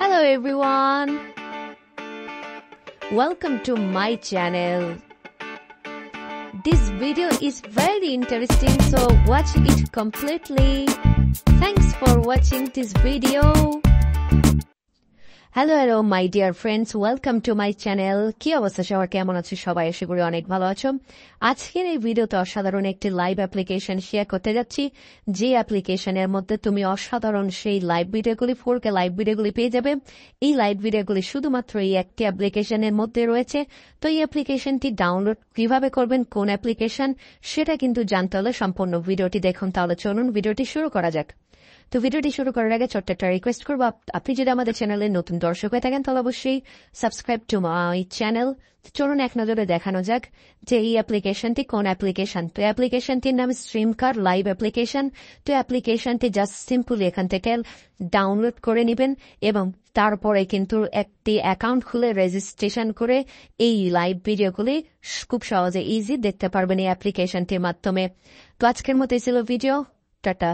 Hello everyone, welcome to my channel. This video is very interesting, so watch it completely. Thanks for watching this video. Hello my dear friends, welcome to my channel. কি অবস্থা সবার, কেমন আছো সবাই? আশা করি অনেক ভালো আছো। আজকের এই ভিডিওতে অসাধারণ একটি লাইভ অ্যাপ্লিকেশন শেয়ার করতে যাচ্ছি, যে অ্যাপ্লিকেশনের মধ্যে তুমি অসাধারণ সেই লাইভ ভিডিওগুলি 4K লাইভ ভিডিওগুলি পেয়ে যাবে। এই লাইভ ভিডিওগুলি শুধুমাত্র এই একটি অ্যাপ্লিকেশনের মধ্যে রয়েছে। তো এই অ্যাপ্লিকেশনটি ডাউনলোড কিভাবে করবেন, কোন অ্যাপ্লিকেশন, সেটা কিন্তু জানতে হলে সম্পূর্ণ ভিডিওটি দেখুন। তাহলে চলুন ভিডিওটি শুরু করা যাক। তো ভিডিওটি শুরু করার আগে ছোট্ট একটা রিকোয়েস্ট করবো, আপনি যদি আমাদের চ্যানেলে নতুন দর্শক হয়ে থাকেন তাহলে অবশ্যই সাবস্ক্রাইব টু মাই চ্যানেল। চলুন এক নজরে দেখানো যাক যে এই অ্যাপ্লিকেশনটি কোন অ্যাপ্লিকেশন। তো অ্যাপ্লিকেশনটির নাম স্ট্রিমকার লাইভ অ্যাপ্লিকেশন। তো অ্যাপ্লিকেশনটি জাস্ট সিম্পলি এখান থেকে ডাউনলোড করে নেবেন এবং তারপরে কিন্তু একটি অ্যাকাউন্ট খুলে রেজিস্ট্রেশন করে এই লাইভ ভিডিওগুলি খুব সহজে ইজি দেখতে পারবেন এই অ্যাপ্লিকেশনটির মাধ্যমে। তো আজকের মতো ছিল ভিডিও, টাটা।